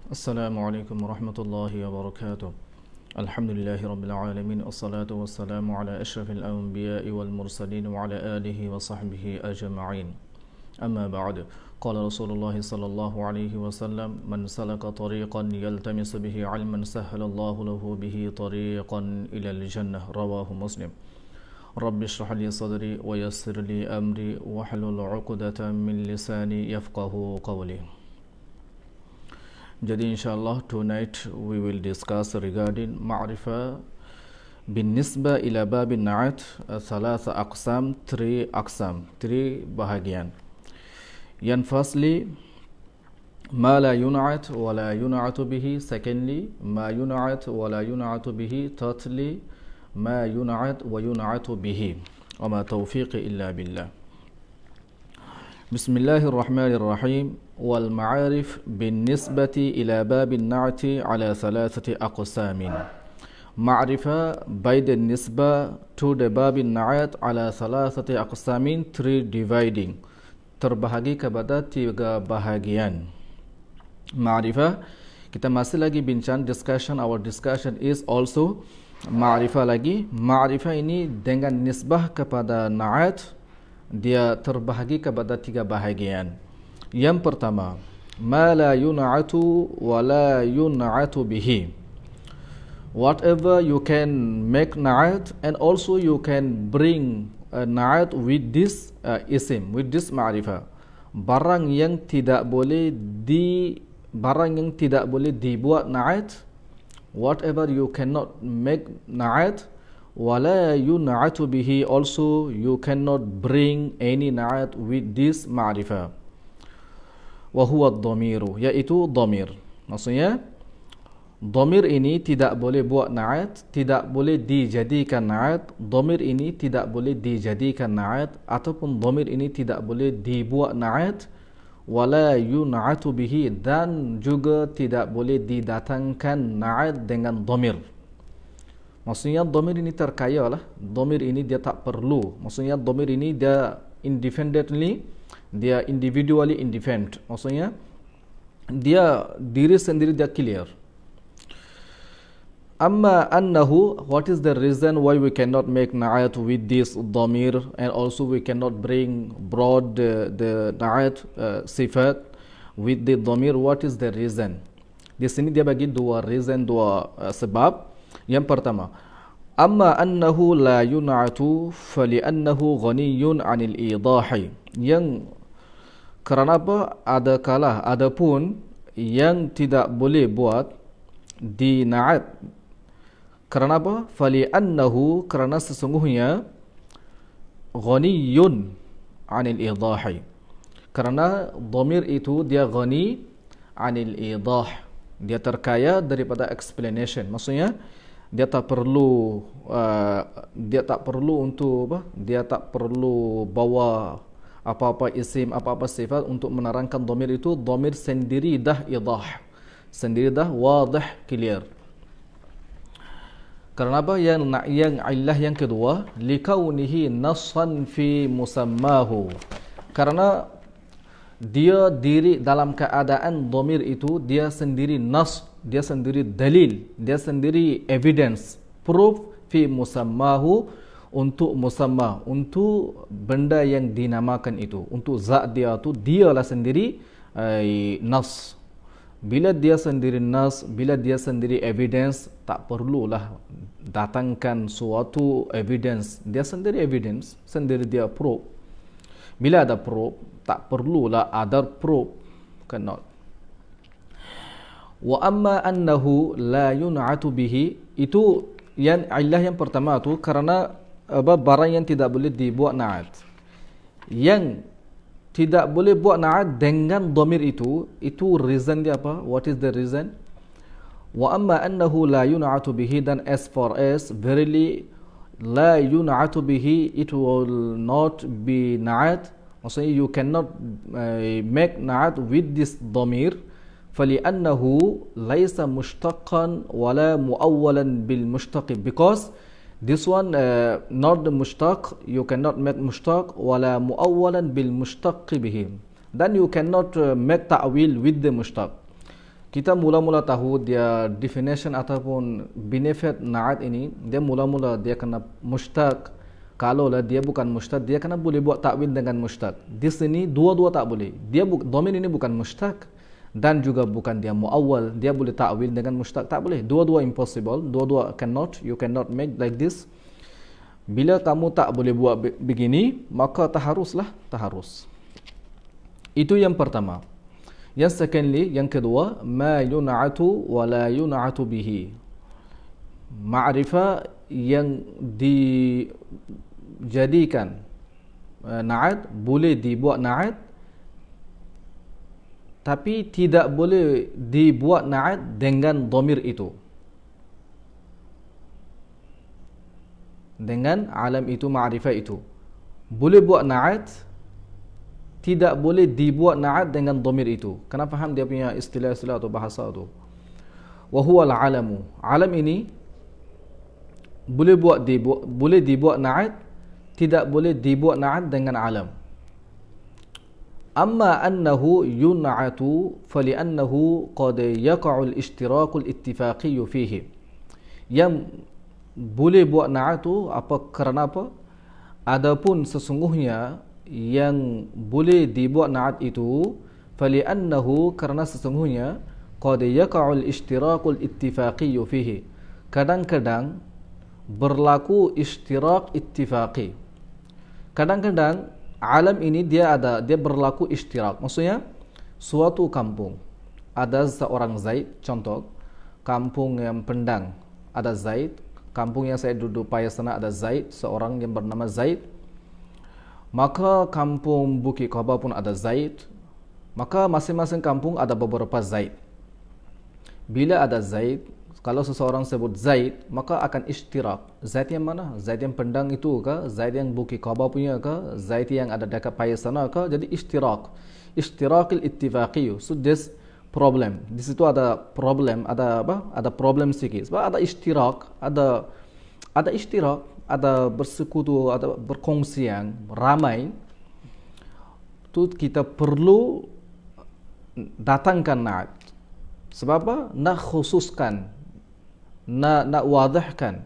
Assalamualaikum warahmatullahi wabarakatuh. Alhamdulillahi rabbil alamin. Assalatu wassalamu ala asyrafil anbiya'i wal mursalin wa ala alihi wa sahbihi ajma'in. Amma ba'd. Qala Rasulullah sallallahu alaihi wasallam, man salaka tariqan yaltamisu bihi 'ilman sahhalallahu lahu bihi tariqan ila al-jannah. Rawahu Muslim. Rabbi shrah li sadri wa yassir li amri wahlul 'uqdatam min lisani yafqahu qawli. Jadi inshallah tonight we will discuss regarding ma'rifah بالنسبة إلى باب النعت ثلاثة أقسام three bahagian. Yang firstly ما لا ينعت ولا ينعت به, secondly ما ينعت ولا ينعت به, thirdly ما ينعت وينعت به. وما توفيقي إلا بالله. بسم الله الرحمن الرحيم. والمعارف بالنسبة إلى باب النعت على ثلاثة أقسام. معرفة بيد النسبة to the باب النعت على ثلاثة أقسام, three dividing, terbahagi kepada tiga bahagian. Ma'rifah, kita masih lagi bincang discussion, our discussion is also ma'rifah lagi. Ma'rifah ini dengan nisbah kepada na'at, dia terbahagi kepada tiga bahagian. Yang pertama, ma la yun'atu wa la yun'atu bihi. Whatever you can make na'at and also you can bring a na'at with this isim, with this ma'rifah. Barang yang tidak boleh dibuat na'at, whatever you cannot make na'at, wa la yun'atu bihi, also you cannot bring any na'at with this ma'rifah. Wahuwa dhamiru, yaitu dhamir. Maksudnya dhamir ini tidak boleh buat na'at, tidak boleh dijadikan na'at. Dhamir ini tidak boleh dijadikan na'at, ataupun dhamir ini tidak boleh dibuat na'at. Wala yun'atu bihi, dan juga tidak boleh didatangkan na'at dengan dhamir. Maksudnya dhamir ini terkaya lah. Dhamir ini dia tak perlu. Maksudnya dhamir ini dia independently, dia individually independent. Maksudnya dia diri sendiri dia clear. Amma annahu, what is the reason why we cannot make na'at with this dhamir, and also we cannot bring broad the na'at sifat with the dhamir? What is the reason? Di sini dia bagi dua reason, dua sebab. Yang pertama, amma annahu la yun'atu fali'annahu ghaniyun 'anil idahi. Yang kerana apa? Adapun yang tidak boleh buat di na'at. Kerana apa? Fali'annahu, kerana sesungguhnya ghaniyun 'anil idahi. Kerana dhamir itu dia ghani 'anil idah, dia terkaya daripada explanation. Maksudnya dia tak perlu untuk apa? Dia tak perlu bawa apa-apa isim, apa-apa sifat untuk menerangkan dhamir itu. Dhamir sendiri dah idah, sendiri dah wadih, clear. Kerana apa? Yang illah yang kedua, likaunihi nassan fi musammahu. Karena dia diri dalam keadaan dhamir itu dia sendiri nas, dia sendiri dalil, dia sendiri evidence, proof fi musammahu, untuk musamma, untuk benda yang dinamakan itu, untuk zat dia tu, dialah sendiri nas. Bila dia sendiri nas, bila dia sendiri evidence, tak perlulah datangkan suatu evidence. Dia sendiri evidence, sendiri dia proof. Bila ada proof, tak perlulah other proof, cannot. Wa amma annahu la yun'atu bihi, itu yang illah yang pertama tu, karena barang yang tidak boleh dibuat na'at. Yang tidak boleh buat na'at dengan dhamir itu reason dia apa? What is the reason? Wa amma annahu la yun'atu bihi, dan as far as verily la yun'atu bihi, it will not be na'at. Maksudnya you cannot make na'at with this dhamir. فلأنه ليس مشتقا ولا مؤولا بالمشتق, because this one not the mushtaq, you cannot make mushtaq wala muawwalan bil mushtaq bihi, then you cannot make ta'wil with the mushtaq. Kita mula-mula tahu dia definition ataupun benefit na'at ini, dia mula-mula dia kena mushtaq. Kalau lah dia bukan mushtaq, dia kena boleh buat takwil dengan mushtaq. Di sini dua-dua tak boleh. Dia domain ini bukan mushtaq dan juga bukan dia muawwal. Dia boleh takwil dengan mushtaq, tak boleh. Dua-dua impossible, dua-dua cannot, you cannot make like this. Bila kamu tak boleh buat begini, maka taharuslah, taharus. Itu yang pertama. Yang secondly, yang kedua, ma yun'atu wa la yun'atu bihi. Ma'rifah yang dijadikan na'at, boleh dibuat na'at, tapi tidak boleh dibuat na'at dengan dhamir itu. Dengan alam itu, ma'rifah itu. Boleh buat na'at, tidak boleh dibuat na'at dengan dhamir itu. Kena faham dia punya istilah-istilah atau bahasa itu. Wa huwa al-alamu. Alam ini boleh dibuat na'at, tidak boleh dibuat na'at dengan alam. Amma annahu yun'atu fali'annahu qad yaqa'u al-ishtirak al-ittifaqi fihi. Yang boleh buat na'at tu apa, kerana apa? Adapun sesungguhnya yang boleh dibuat na'at itu, fali'annahu, kerana sesungguhnya qad yaqa'u al-ishtirak al-ittifaqi fihi. Kadang-kadang berlaku ishtirak ittifaqi. Kadang-kadang alam ini dia berlaku ishtirak. Maksudnya suatu kampung ada seorang Zaid, contoh kampung yang Pendang ada Zaid, kampung yang saya duduk Payasana ada Zaid, seorang yang bernama Zaid. Maka kampung Bukit Qaba pun ada Zaid. Maka masing-masing kampung ada beberapa Zaid. Bila ada Zaid, kalau seseorang sebut Zaid, maka akan ishtirak. Zaid yang mana? Zaid yang Pendang itu ke? Zaid yang Bukit Qaba punya ke? Zaid yang ada dekat Payasana ke? Jadi ishtirak. Ishtirakil ittifaqi. So this problem. Di situ ada problem, ada apa? Ada problem sikit. Sebab ada ishtirak, ada ishtirak, ada bersekutu, ada berkongsian, ramai. Tu kita perlu datangkan na'at. Sebab apa? Nak khususkan, nak wadahkan.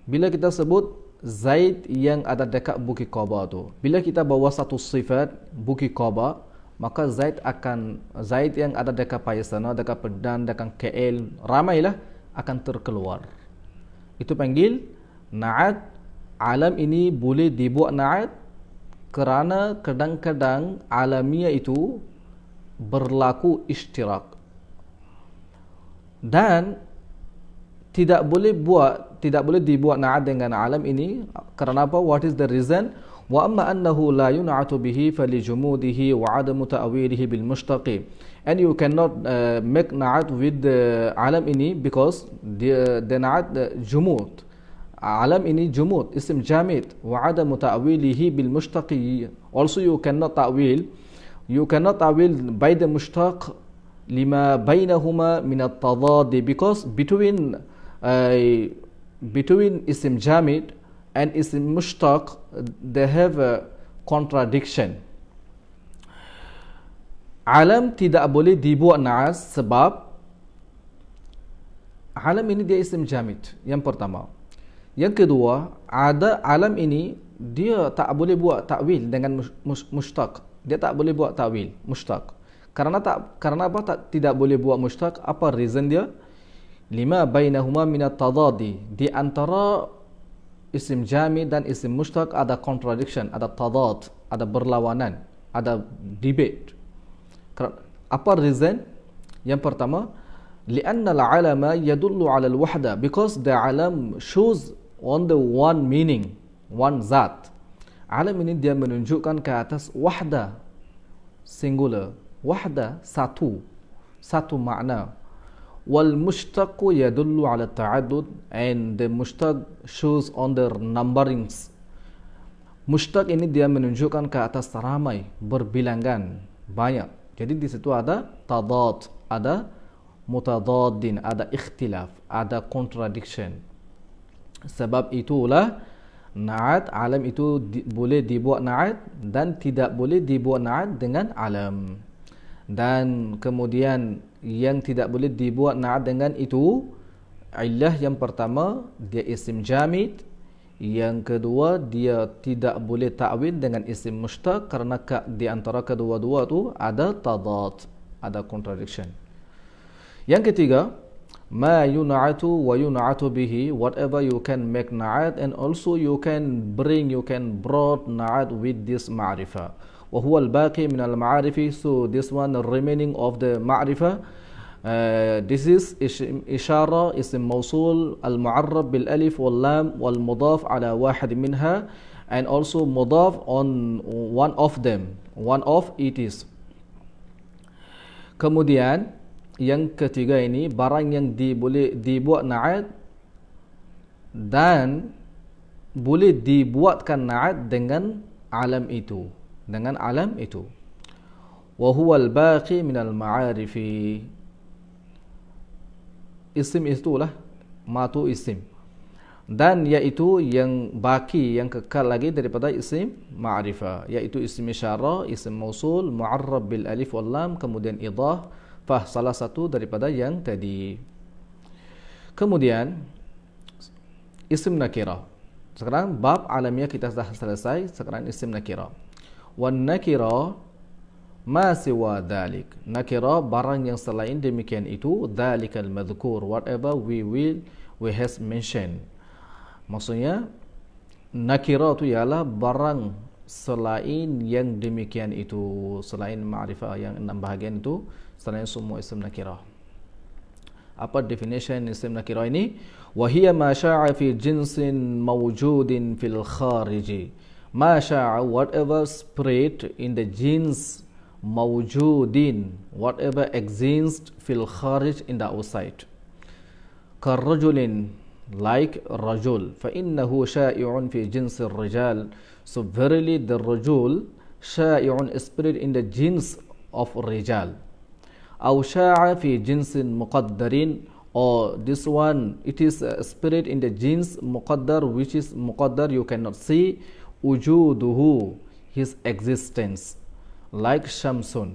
Bila kita sebut Zaid yang ada dekat Bukit Qaba tu, bila kita bawa satu sifat Bukit Qaba, maka Zaid yang ada dekat Payasana, dekat Pendang, dekat KL, ramailah akan terkeluar. Itu panggil na'at. Alam ini boleh dibuat na'at kerana kadang-kadang alamiah itu berlaku ishtirak. Dan tidak boleh dibuat na'at dengan alam ini kerana apa? What is the reason? Wa amma annahu la yun'atu bihi falijumudihi wa 'adamu ta'wilihi bil mushtaqi. And you cannot make na'at with the alam ini because the na'at jumud. Alam ini jumud, isim jamid, wa 'adamu ta'wilihi bil mushtaqi. Also you cannot ta'wil by the mushtaq lima bainahuma min at-tadad, because between isim jamid and isim mushtaq they have a contradiction. Alam tidak boleh dibuat na'as sebab alam ini dia isim jamid, yang pertama. Yang kedua, ada alam ini dia tak boleh buat takwil dengan mushtaq. Dia tak boleh buat takwil mushtaq. Karena apa tidak boleh buat mushtaq? Apa reason dia? Lima bainahuma min at-tadadi. Di antara isim jamid dan isim mushtaq ada contradiction, ada tadad, ada berlawanan, ada debate. Apa reason? Yang pertama, li'anna al-'alama yadullu 'ala al-wahda, because the alam shows on the one meaning, one zat. Alam ini dia menunjukkan ke atas wahda, singular, wahda, satu makna. Wal mushtaq yadullu 'ala ta'addud, and the mushtaq shows on the numberings. Mushtaq ini dia menunjukkan ke atas ramai, berbilangan, banyak. Jadi di situ ada tadad, ada mutadaddin, ada ikhtilaf, ada contradiction. Sebab itulah na'at, alam itu boleh dibuat na'at dan tidak boleh dibuat na'at dengan alam. Dan kemudian yang tidak boleh dibuat na'at dengan itu, illah yang pertama dia isim jamid, yang kedua dia tidak boleh ta'wil dengan isim mushtaq karena di antara kedua-dua tu ada tadad, ada contradiction. Yang ketiga, ma yun'atu wa yun'atu bihi, whatever you can make na'at and also you can brought na'at with this ma'rifah. Wa huwa al-baqi min al-ma'arifi, so this one remaining of the ma'rifah. This is إشارة اسم موصول المعرب بالألف واللام والمضاف على واحد منها, and also مضاف on one of them, one of it is. Kemudian yang ketiga ini barang yang boleh dibuat na'at dan boleh dibuatkan na'at dengan alam itu, dengan alam itu. Wa huwa al-baqi min al-ma'arifi. Isim itulah matu isim, dan yaitu yang baki, yang kekal lagi daripada isim ma'rifah, yaitu isim isyarah, isim mausul, mu'arrab bil alif wal lam, kemudian idhafah, salah satu daripada yang tadi. Kemudian isim nakirah. Sekarang bab alamiah kita sudah selesai. Sekarang isim nakirah. Wan nakirah ma siwa dhalik. Nakirah barang yang selain demikian itu, dhalikal madhkur, whatever we has mentioned. Maksudnya nakirah itu ialah barang selain yang demikian itu, selain ma'rifah yang 6 bahagian itu, selain semua isim nakirah. Apa definition isim nakirah ini? Wa hiya ma sya'a fi jinsin mawjudin fil khariji. Ma sya'a, whatever spread in the jins mawjudin, whatever exists fil kharij, in the outside. Karrajulin, like rajul, fa innahu sha'i'un fi jinsi rijal, so verily the rajul sha'i'un spread in the jins of rijal. Aw sha'a fi jinsin muqaddarin, or this one it is spread in the jins muqaddar, which is muqaddar you cannot see, wujuduhu, his existence, like syamsun.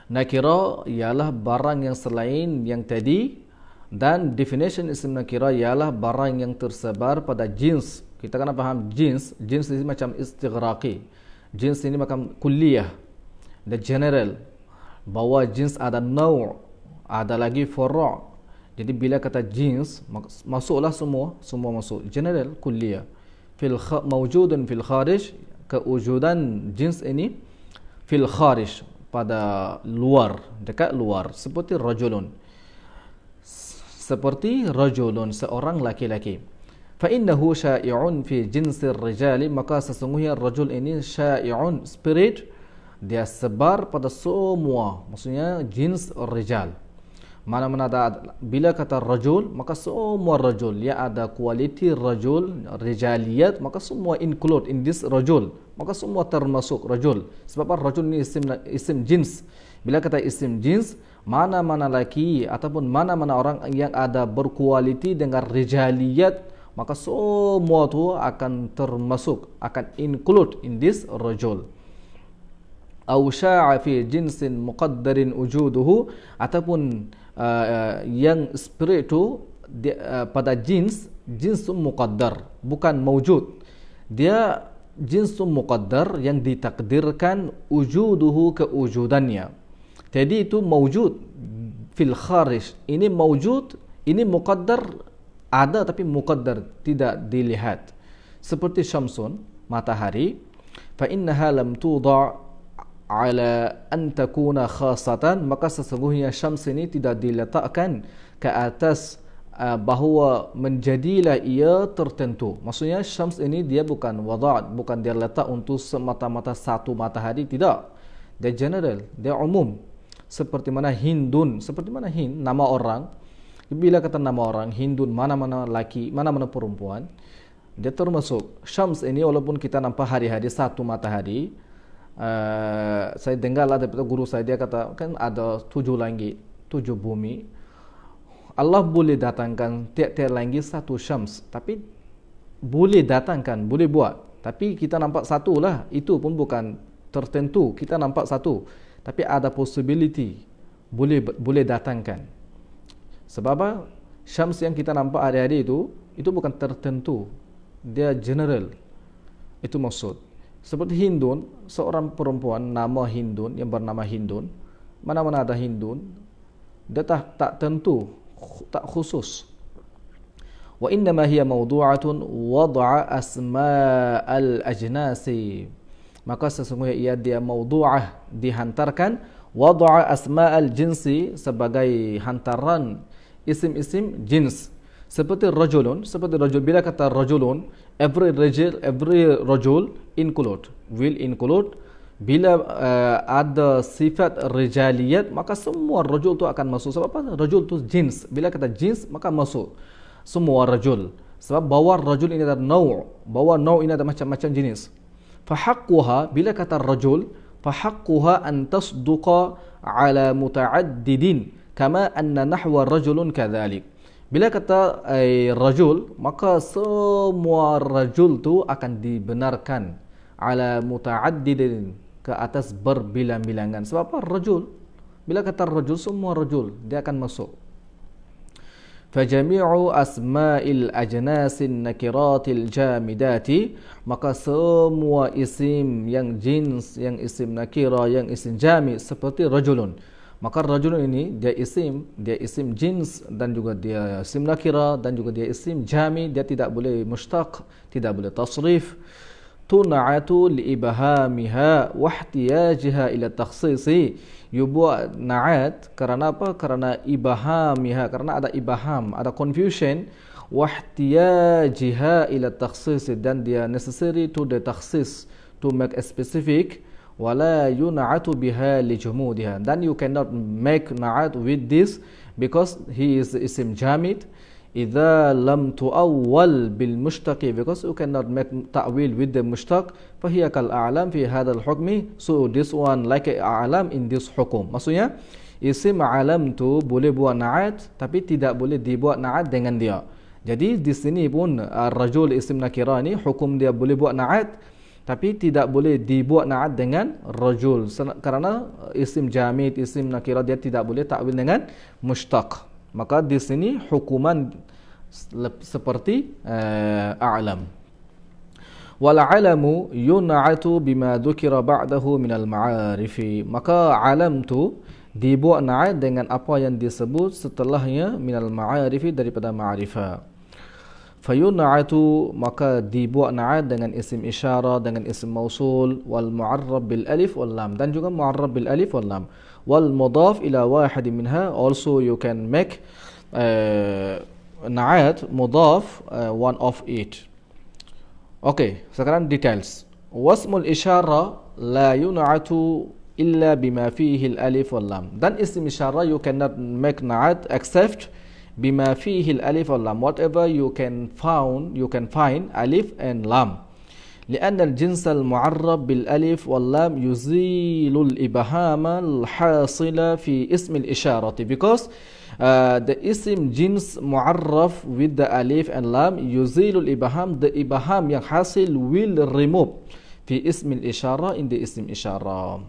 Nakira ialah barang yang selain yang tadi, dan definition isim nakira ialah barang yang tersebar pada jins. Kita kena faham jins. Jins ini macam istighraqi. Jins ini macam kulliyah, the general. Bahawa jins ada naw', ada lagi furu'. Jadi bila kata jins, masuklah semua masuk. General, kulliyah. Mawjudun fil kharij, kewujudan jins ini fil kharij, pada luar, dekat luar, seperti rajulun, seorang laki-laki. Fa innahu sya'i'un fi jinsir rijali, maka sesungguhnya rajul ini sya'i'un, spirit, dia sebar pada semua, maksudnya jins rijal. Mana-mana ada, bila kata rajul, maka semua rajul, ya ada kualiti rajul, rijaliyat, maka semua include in this rajul, maka semua termasuk rajul. Sebab rajul ini isim jins. Bila kata isim jins, mana-mana laki ataupun mana-mana orang yang ada berkualiti dengan rijaliyat, maka semua itu akan termasuk, akan include in this rajul. Aw sya'a fi jinsin muqaddarin wujuduhu, ataupun yang spirit itu pada jins muqaddar, bukan mawjud. Dia jins muqaddar yang ditakdirkan wujuduhu, kewujudannya. Jadi itu mawjud fil kharij. Ini mawjud, ini muqaddar, ada tapi muqaddar, tidak dilihat. Seperti syamsun, matahari, fa innaha lam tuda' ala an takuna khasatan, maka sesungguhnya syams ini tidak diletakkan ke atas bahawa menjadilah ia tertentu. Maksudnya syams ini dia bukan wada', bukan dia letak untuk semata-mata satu matahari, tidak. Dia general, dia umum. Seperti mana Hindun, seperti mana Hind, nama orang. Bila kata nama orang Hindun, mana-mana laki, mana-mana perempuan, dia termasuk. Syams ini walaupun kita nampak hari-hari satu matahari, saya dengarlah daripada guru saya, dia kata kan ada 7 langit, 7 bumi. Allah boleh datangkan tiap-tiap langit satu syams, tapi boleh datangkan, boleh buat. Tapi kita nampak satu lah, itu pun bukan tertentu, kita nampak satu. tapi ada possibility boleh datangkan. Sebab apa? Syams yang kita nampak hari-hari itu bukan tertentu, dia general. Itu maksud. Seperti Hindun, seorang perempuan nama Hindun yang bernama Hindun, mana-mana ada Hindun, dia tak tentu, tak khusus. Wa innama hiya mawdu'atun wad'a asma'al ajnasi. Maka sesungguhnya dia mawdu'ah, dihantarkan, wad'a asma'al jinsi sebagai hantaran isim-isim jins. Seperti rajulun, bila kata rajulun, every rajul will include. Bila ada sifat rijaliyat, maka semua rajul tu akan masuk. Sebab apa? Rajul tu jins. Bila kata jins, maka masuk semua rajul. Sebab bawa rajul ini ada bawa ini ada macam-macam jenis. Fahaqquha, bila kata rajul, fahaqquha an tasduqa ala muta'addidin kama anna nahwa rajulun kadzalik. Bila kata rajul, maka semua rajul tu akan dibenarkan ala muta'addidin, ke atas berbilang-bilangan. Sebab apa? Rajul. Bila kata rajul, semua rajul dia akan masuk. Fajami'u asma'il ajnasin nakiratil jamidati, maka semua isim yang jins, yang isim nakira, yang isim jamid seperti rajulun. Maka rajulun ini dia isim jins dan juga dia isim nakira dan juga dia isim jamid, dia tidak boleh mushtaq, tidak boleh tasrif. Tun'atu liibhamiha wa ihtiyajiha ila takhsisi. Buat na'at kerana apa? Kerana ibhamiha, kerana ada ibham, ada confusion. Wa ihtiyajiha ila takhsisi, dan dia necessary to the takhsis, to make a specific. Wala yun'atu biha li jumudiha, then you cannot make na'at with this because he is isim jamid. Idza lam tu'awwal bil mushtaqi, because you cannot make ta'wil with the mushtaq, fahiya kal a'lam fi hadzal hukmi. So this one like a'lam in this hukum. Maksudnya isim a'lam tu boleh buat na'at tapi tidak boleh dibuat na'at dengan dia. Jadi di sini pun rajul isim nakira ni hukum dia boleh buat na'at tapi tidak boleh dibuat na'at dengan rajul, kerana isim jamid, isim nakira dia tidak boleh ta'wil dengan mushtaq. Maka di sini hukuman seperti a'lam. Wal 'alamu yun'atu bima dzukira ba'dahu minal ma'arifi. Maka alam tu dibuat na'at dengan apa yang disebut setelahnya minal ma'arifi, daripada ma'rifah. Fayun'atu, maka dibuat na'at dengan isim isyarah, dengan isim mausul, wal mu'arrab bil alif wal lam, dan juga mu'arrab bil alif wal lam. Wal mudhaf ila wahid minha, also you can make na'at mudhaf one of it. Okay, sekarang details. Wasmul isyarah la yun'atu illa bima fihi al alif wal lam. Dan isim isyarah you cannot make na'at except bima fihi al-alif wal lam, whatever you can find alif and lam. لأن الجنس المعرب بالألف واللام يزيل الإبهام الحاصل في اسم الإشارة, because the isim jins mu'arraf with the alif and lam يزيل الإبهام, the ibham yang hasil will remove في اسم الإشارة, in the isim إشارة.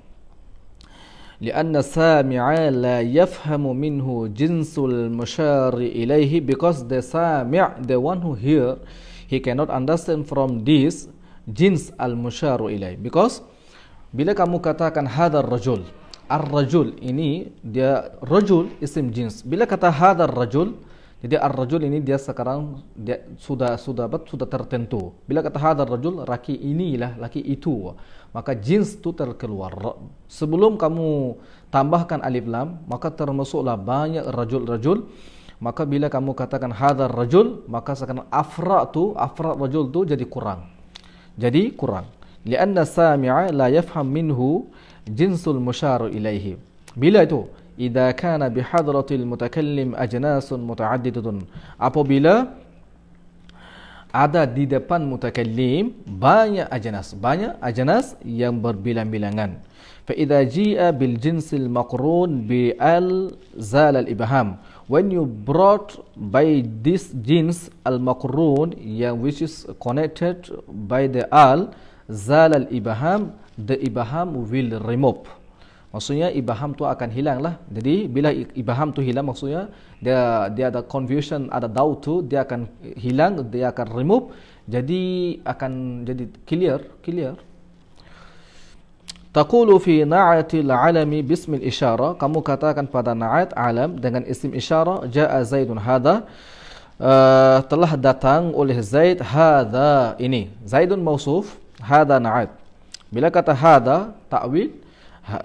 لأن السامع لا يفهم منه جنس المشار إليه, because the سامع, the one who hear, he cannot understand from this jins al-mushar ilaih. Because bila kamu katakan hadar rajul, ar-rajul ini dia rajul isim jins. Bila kata hadar rajul, jadi ar-rajul ini dia sekarang dia sudah tertentu. Bila kata hadar rajul, laki inilah, laki itu, maka jins itu terkeluar. Sebelum kamu tambahkan alif lam, maka termasuklah banyak rajul-rajul. Maka bila kamu katakan hadar rajul, maka sekarang afra rajul tu jadi kurang. Lianna sami'a la yafham minhu jinsul musyar ilaihi. Bila itu? Idza kana bihadratil mutakallim ajnasun mutaaddidatun. Apabila ada di depan mutakallim banyak ajnas yang berbilang-bilangan. Fa idza ji'a bil jinsil maqrun bi al zal al ibham. When you brought by this jins al maqrun, yang which is connected by the al zal al ibham, the ibham will remove. Maksudnya ibham tu akan hilang lah. Jadi bila ibham tu hilang, maksudnya dia ada confusion, ada doubt tu, dia akan hilang, dia akan remove. Jadi akan jadi clear. Taqulu fi na'atil alami bismil isyara, kamu katakan pada na'at alam dengan isim isyara, jaa Zaidun hadha, telah datang oleh Zaid hadha ini. Zaidun mausuf, hadha na'at. Bila kata hadha ta'wil,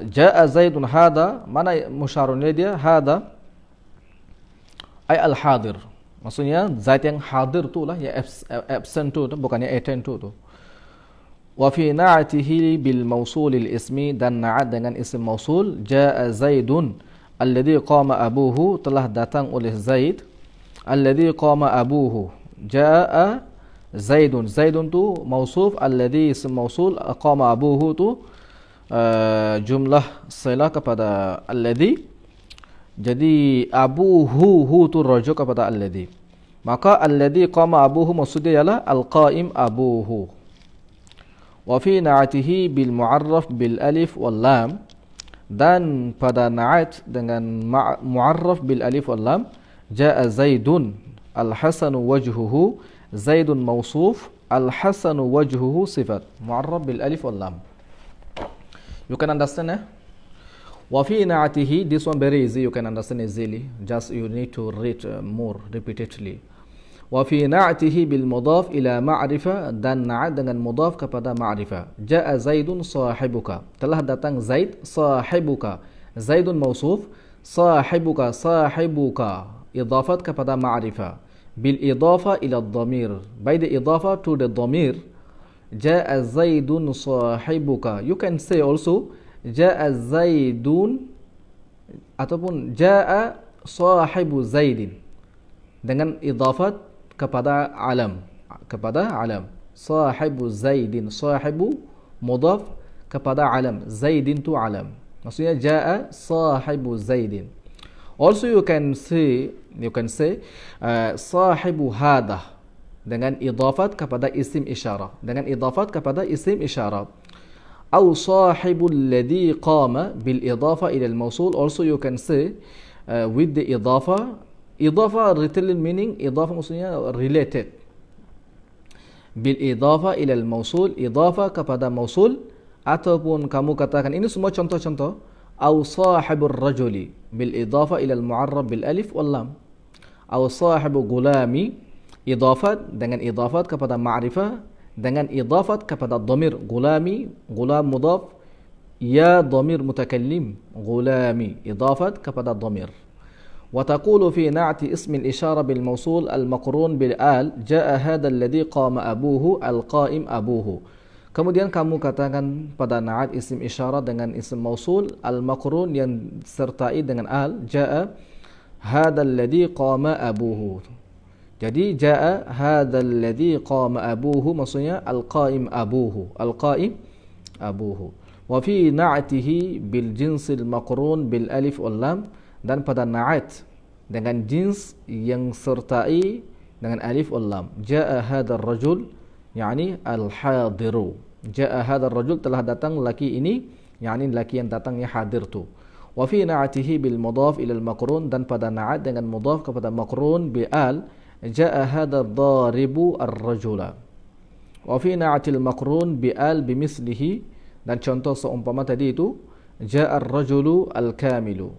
jaa Zaidun hadha, mana musyarunnya dia? Hadha ay al-hadir. Maksudnya Zaid yang hadir tu lah, yang absent tu, bukannya attend tu. Wa fi na'atihi bil mausulil ismi, dan na'at dengan isim mausul, jaa Zaidun alladhi qama abuhu, telah datang oleh Zaid, alladhi qama abuhu, jaa Zaidun. Zaidun tu mausuf, alladhi isim mausul, qama abuhu tu jumlah silah kepada alladhi. Jadi abuhu tu rujuk kepada alladhi. Maka alladhi qama abuhu maksudnya ialah al-qaim abuhu. Wa fi na'atihi bil mu'arraf bil alif wal lam, dan pada na'at dengan mu'arraf bil alif wal lam, jaa Zaidun al-hasanu wajhuhu, Zaidun mausuf, al-hasanu wajhuhu sifat, mu'arraf bil alif wal lam. You can understand, eh? Wa fi na'atihi, this one very easy, you can understand easily, just you need to read more repeatedly. Wa fi na'atihi bil mudhaf ila ma'rifah, dan na'at dengan mudhaf kepada ma'rifah. Jaa Zaidun sahibuka, telah datang Zaid sahibuka. Zaidun mausuf, sahibuka idafat kepada ma'rifah. Bil idafa ila dhamir, by the idafa to the dhamir. Jaa Zaidun sahibuka. You can say also jaa Zaidun ataupun jaa sahibu Zaidin dengan idafat kepada alam, sahibu Zaidin, sahibu mudhaf kepada alam, Zaidin tu alam, maksudnya jaa sahibu Zaidin. Also you can say sahibu hadha dengan idafat kepada isim isyarah, atau sahibul ladhi qama bil idafa ila al mawsul. Also you can say with the idafa literal meaning, idafa maksudnya related, bil idafa ila al mawsul, idafa kepada mawsul, ataupun kamu katakan ini semua contoh-contoh, atau sahibur rajuli bil idafa ila al mu'arrab bil alif wal lam, atau sahibu gulami, idafat dengan idafat kepada ma'rifah, dengan idafat kepada dhamir, gulami, gulam mudhaf, ya dhamir mutakallim, gulami, idafat kepada dhamir. Wa taqulu fi na'ti ismi al-ishara bil mawsul al-maqrun bil al, jaa hadha alladhi qama abuhu al-qa'im abuhu. Kemudian kamu katakan pada na'at isim isyara dengan isim mausul al-maqrun yang sertai dengan al, jaa hadha alladhi qama abuhu. Jadi jaa hadha alladhi qama abuhu maksudnya al-qa'im abuhu, Wa fi na'atihi bil jinsil maqrun bil alif wal lam, dan pada na'at dengan jins yang sertai dengan alif wal lam. Jaa hadha ar-rajul, yakni al-hadiru. Jaa hadha ar-rajul, telah datang laki ini, yakni laki yang datangnya hadir tu. Wa fi na'atihi bil mudhaf ila al-maqrun, dan pada na'at dengan mudhaf kepada maqrun bi al, jaa hadha ad-daribu ar-rajula. Wa fi na'atil maqrun bi al bimislihi, dan contoh seumpama tadi itu, jaa ar-rajulu al-kamilu.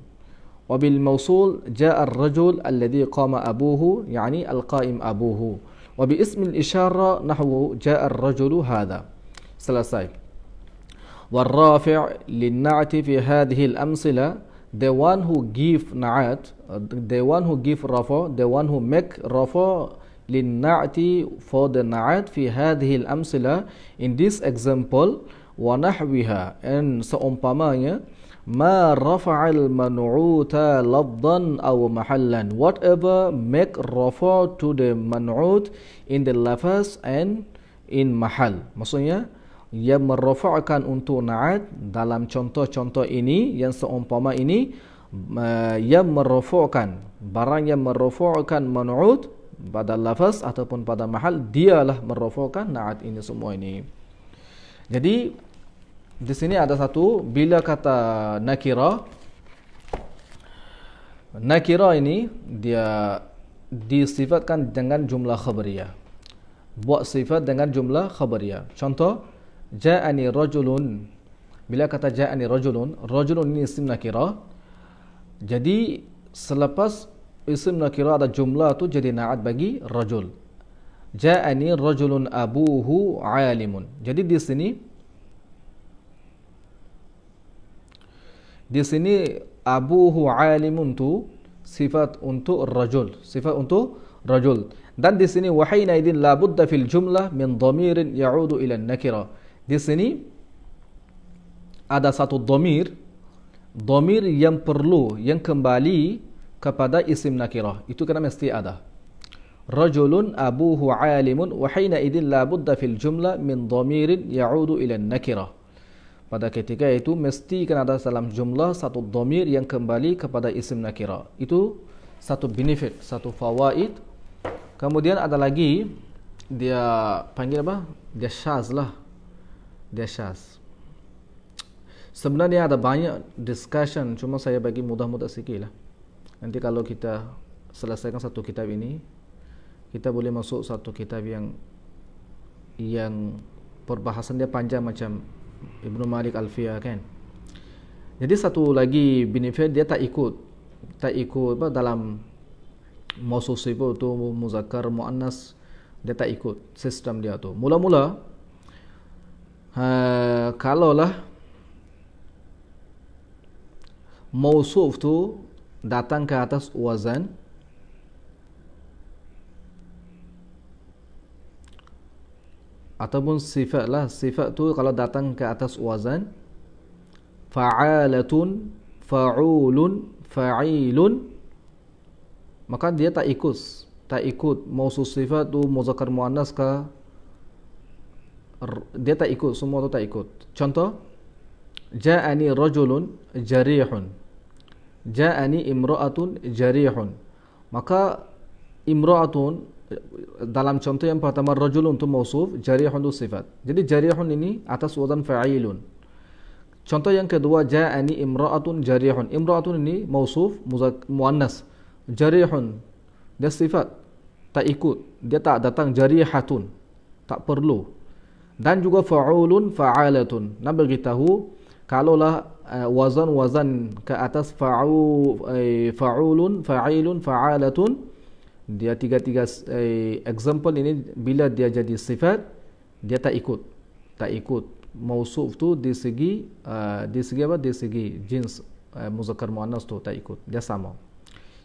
Wa bil mawsul jaa ar-rajul alladhi qama abuhu, yani al-qa'im abuhu. Wa bi ismi al-isyara nahwu jaa ar-rajulu hadha. Selesai. Wal rafi' lin na'ti fi hadhihi al-amsila, the one who give na'at, the one who give rafa, the one who make rafa lin na'ti for the na'at fi hadhihi al-amsila, in this example, wa nahwiha, and seumpamanya, ma rafa'al man'uta labdan aw mahallan, whatever make rafa to the man'ut in the lafaz and in mahal. Maksudnya yang merafa'kan untuk na'at dalam contoh-contoh ini yang seumpama ini, yang merafa'kan, barang yang merafa'kan man'ut pada lafaz ataupun pada mahal, dialah merafa'kan na'at ini semua ini. Jadi Di sini ada satu, bila kata nakira. Nakira ini dia disifatkan dengan jumlah khabariyah. Buat sifat dengan jumlah khabariyah. Contoh, ja'ani rajulun. Bila kata ja'ani rajulun, rajulun ini isim nakira. Jadi selepas isim nakira ada jumlah tu jadi na'at bagi rajul. Ja'ani rajulun abuhu alimun. Jadi di sini abuhu alimun tu sifat untuk rajul, sifat untuk rajul. Dan di sini wahina idin la budda fil jumlah min dhamirin ya'udu ila nakira. Di sini ada satu dhamir yang perlu, yang kembali kepada isim nakira. Itu kena mesti ada. Rajulun abuhu alimun wahina idin la budda fil jumlah min dhamirin ya'udu ila nakira. Pada ketika itu mesti kan ada dalam jumlah satu dhamir yang kembali kepada isim nakira. Itu satu benefit, satu fawaid. Kemudian ada lagi, dia panggil apa? Dia syaz lah. Dia syaz. Sebenarnya ada banyak discussion, cuma saya bagi mudah-mudah sikit lah. Nanti kalau kita selesaikan satu kitab ini, kita boleh masuk satu kitab yang perbahasan dia panjang macam Ibnu Malik Alfiyah kan. Jadi satu lagi benefit, dia tak ikut apa dalam mausuf sifat tu muzakkar muannas, dia tak ikut sistem dia tu. Mula-mula kalaulah mausuf tu datang ke atas wazan ataupun sifat tu kalau datang ke atas wazan fa'alatun, fa'ulun, fa'ilun, maka dia tak ikut mausuf sifat tu muzakkar muannas ke, dia tak ikut, semua tu tak ikut. Contoh, ja'ani rajulun jarihun, ja'ani imra'atun jarihun. Maka imra'atun dalam contoh yang pertama, rajulun tu mausuf, jarihun tu sifat. Jadi jarihun ini atas wazan fa'ilun. Contoh yang kedua, ja'ani imra'atun jarihun. Imra'atun ini mausuf muannas, jarihun dia sifat, tak ikut, dia tak datang jarihatun, tak perlu. Dan juga fa'ulun, fa'alatun. Nak beritahu kalaulah wazan ke atas fa'ulun, fa'ilun, fa'alatun, dia tiga-tiga example ini bila dia jadi sifat, dia tak ikut mausuf tu di segi apa, di segi jins muzakkar muannas tu tak ikut, dia sama.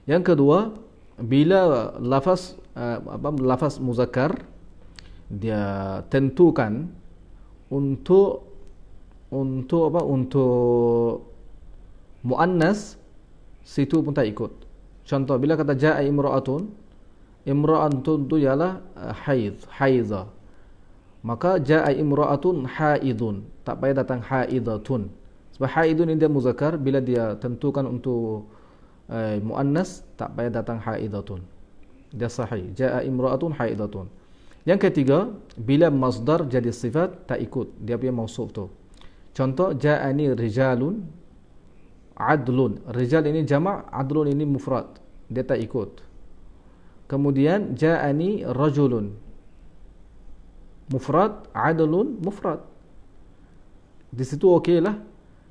Yang kedua, bila lafaz muzakkar dia tentukan untuk muannas, situ pun tak ikut. Contoh, bila kata ja'a imra'atun, imra'atun tu ialah haiza. Maka ja'a imra'atun haidun, tak payah datang haidatun. Sebab haidun ini dia muzakkar, bila dia tentukan untuk muannas, tak payah datang haidatun. Dia sahih, ja'a imra'atun haidatun. Yang ketiga, bila masdar jadi sifat, tak ikut dia punya mausuf tu. Contoh, ja'ani rijalun adlun. Rijal ini jama', adlun ini mufrad, dia tak ikut. Kemudian ja'ani rajulun mufrad, adlun mufrad, di situ okey lah.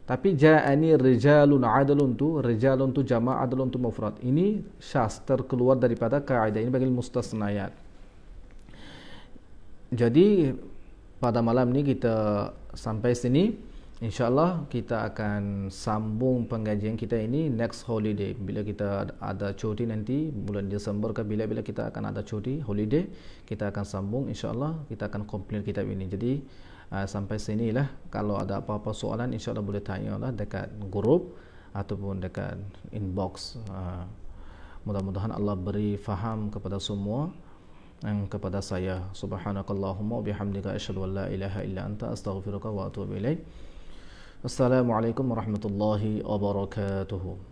Tapi ja'ani rijalun adlun tu jama', adlun tu mufrad, ini syaz, terkeluar daripada kaidah ini, bagi mustasnayat. Jadi pada malam ni kita sampai sini. InsyaAllah kita akan sambung pengajian kita ini next holiday. Bila kita ada cuti nanti bulan Disember ke bila kita akan ada cuti holiday, kita akan sambung insyaAllah, kita akan complete kitab ini. Jadi sampai sinilah. Kalau ada apa-apa soalan, insyaAllah boleh tanya lah dekat grup ataupun dekat inbox. Mudah-mudahan Allah beri faham kepada semua dan kepada saya. Subhanakallahumma bihamdika asyhadu an la ilaha illa anta astaghfiruka wa atubu ilaik. Assalamualaikum warahmatullahi wabarakatuh.